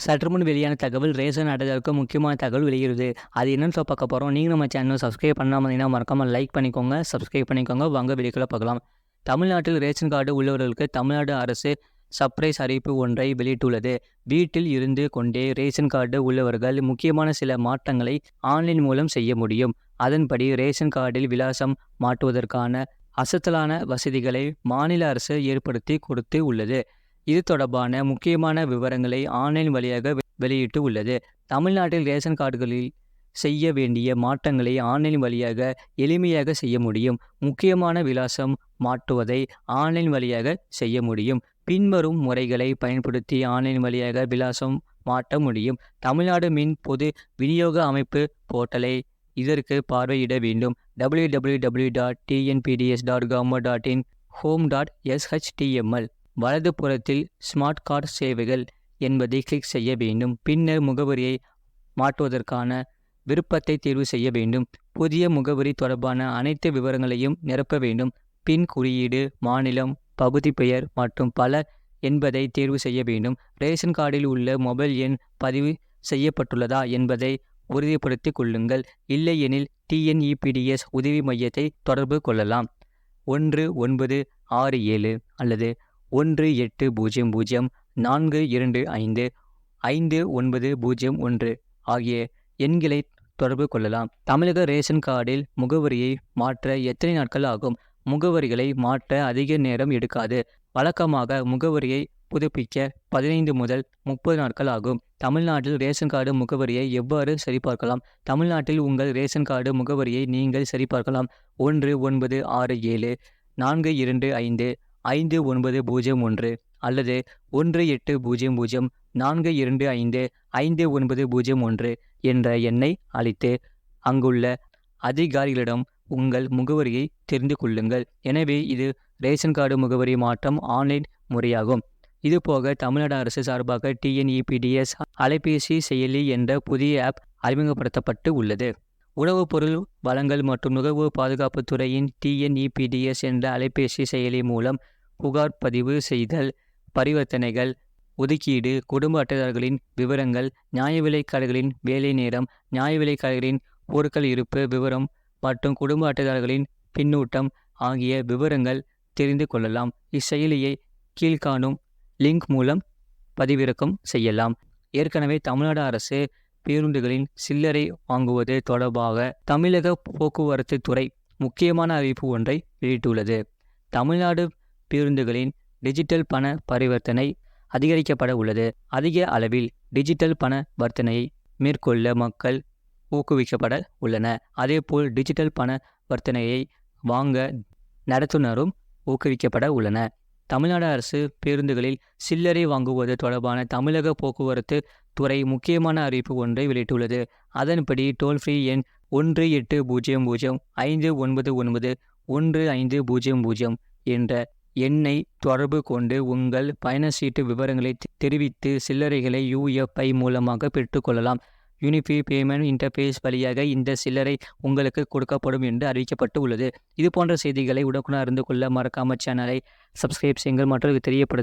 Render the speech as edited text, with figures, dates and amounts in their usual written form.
சற்றுமுன் வெளியான தகவல் ரேஷன் அட்டைதாரருக்கு முக்கியமான தகவல் வெளியிடுது. அது என்னன்னு பார்க்க போகிறோம். நீங்கள் நம்ம சேனல் சப்ஸ்கிரைப் பண்ணாமல் இருந்தீங்கன்னா மறக்காமல் லைக் பண்ணிக்கோங்க, சப்ஸ்கிரைப் பண்ணிக்கோங்க. வாங்க வீடியோக்குள்ள பார்க்கலாம். தமிழ்நாட்டில் ரேஷன் கார்டு உள்ளவர்களுக்கு தமிழ்நாடு அரசு சர்ப்ரைஸ் அறிவிப்பு ஒன்றை வெளியிட்டுள்ளது. வீட்டில் இருந்து கொண்டே ரேஷன் கார்டு உள்ளவர்கள் முக்கியமான சில மாற்றங்களை ஆன்லைன் மூலம் செய்ய முடியும். அதன்படி ரேஷன் கார்டில் விலாசம் மாற்றுவதற்கான அசத்தலான வசதிகளை மாநில அரசு ஏற்படுத்தி கொடுத்து உள்ளது. இது தொடர்பான முக்கியமான விவரங்களை ஆன்லைன் வழியாக வெளியிட்டு உள்ளது. தமிழ்நாட்டில் ரேஷன் கார்டுகளில் செய்ய வேண்டிய மாற்றங்களை ஆன்லைன் வழியாக எளிமையாக செய்ய முடியும். முக்கியமான விலாசம் மாற்றுவதை ஆன்லைன் வழியாக செய்ய முடியும். பின்வரும் முறைகளை பயன்படுத்தி ஆன்லைன் வழியாக விலாசம் மாற்ற முடியும். தமிழ்நாடு மின் பொது விநியோக அமைப்பு போர்ட்டலை இதற்கு பார்வையிட வேண்டும். www.tnpds.government.in home.shtml வலது புறத்தில் ஸ்மார்ட் கார்டு சேவைகள் என்பதை கிளிக் செய்ய வேண்டும். பின்னர் முகவரியை மாற்றுவதற்கான விருப்பத்தை தேர்வு செய்ய வேண்டும். புதிய முகவரி தொடர்பான அனைத்து விவரங்களையும் நிரப்ப வேண்டும். பின் குறியீடு, மாநிலம், பகுதி பெயர் மற்றும் பல என்பதை தேர்வு செய்ய வேண்டும். ரேஷன் கார்டில் உள்ள மொபைல் எண் பதிவு செய்யப்பட்டுள்ளதா என்பதை உறுதிப்படுத்திக் கொள்ளுங்கள். இல்லையெனில் TNEPDS உதவி மையத்தை தொடர்பு கொள்ளலாம். 1967 அல்லது 1800-425-5901 ஆகிய எண்களை தொடர்பு கொள்ளலாம். தமிழக ரேஷன் கார்டில் முகவரியை மாற்ற எத்தனை நாட்கள் ஆகும்? முகவரிகளை மாற்ற அதிக நேரம் எடுக்காது. வழக்கமாக முகவரியை புதுப்பிக்க 15 முதல் 30 நாட்கள் ஆகும். தமிழ்நாட்டில் ரேஷன் கார்டு முகவரியை எவ்வாறு சரிபார்க்கலாம்? தமிழ்நாட்டில் உங்கள் ரேஷன் கார்டு முகவரியை நீங்கள் சரிபார்க்கலாம். 1925-425-5901 அல்லது 1800-425-5901 என்ற எண்ணை அளித்து அங்குள்ள அதிகாரிகளிடம் உங்கள் முகவரியை தெரிந்து கொள்ளுங்கள். எனவே இது ரேஷன் கார்டு முகவரி மாற்றம் ஆன்லைன் முறையாகும். இதுபோக தமிழ்நாடு அரசு சார்பாக TNEPDS அலைபேசி செயலி என்ற புதிய ஆப் அறிமுகப்படுத்தப்பட்டு உள்ளது. உணவுப் பொருள் வழங்கல் மற்றும் நுகர்வோர் பாதுகாப்பு துறையின் TNEPDS என்ற அலைபேசி செயலி மூலம் புகார் பதிவு செய்தல், பரிவர்த்தனைகள், ஒதுக்கீடு, குடும்ப அட்டைதாரர்களின் விவரங்கள், நியாய விலைக் கடைகளின் வேலை நேரம், நியாய விலைக் கடைகளின் பொருட்கள் இருப்பு விவரம் மற்றும் குடும்ப அட்டைதாரர்களின் பின்னூட்டம் ஆகிய விவரங்கள் தெரிந்து கொள்ளலாம். இச்செயலியை கீழ்காணும் லிங்க் மூலம் பதிவிறக்கம் செய்யலாம். ஏற்கனவே தமிழ்நாடு அரசு பேருந்துகளின் சில்லறை வாங்குவது தொடர்பாக தமிழக போக்குவரத்து துறை முக்கியமான அறிவிப்பு ஒன்றை வெளியிட்டுள்ளது. தமிழ்நாடு பேருந்துகளின் டிஜிட்டல் பண பரிவர்த்தனை அதிகரிக்கப்பட உள்ளது. அதிக அளவில் டிஜிட்டல் பண வர்த்தனையை மேற்கொள்ள மக்கள் ஊக்குவிக்கப்பட உள்ளன. அதேபோல் டிஜிட்டல் பண வர்த்தனையை வாங்க நடத்துனரும் ஊக்குவிக்கப்பட உள்ளன. தமிழ்நாடு அரசு பேருந்துகளில் சில்லறை வாங்குவது தொடர்பான தமிழக போக்குவரத்து துறை முக்கியமான அறிவிப்பு ஒன்றை வெளியிட்டுள்ளது. அதன்படி டோல் ஃப்ரீ எண் 1800-599-1500 என்ற எண்ணை தொடர்பு கொண்டு உங்கள் பயண சீட்டு விவரங்களை தெரிவித்து சில்லறைகளை UFI மூலமாக பெற்றுக்கொள்ளலாம். யூனிஃபை பேமெண்ட் இன்டர்ஃபேஸ் வழியாக இந்த சில்லறை உங்களுக்கு கொடுக்கப்படும் என்று அறிவிக்கப்பட்டு உள்ளது. இது போன்ற செய்திகளை உடனுக்குடன் அறிந்து கொள்ள மறக்காம சேனலை சப்ஸ்கிரைப் செய்யுங்கள். மற்றவர்களுக்கு தெரியப்படுத்த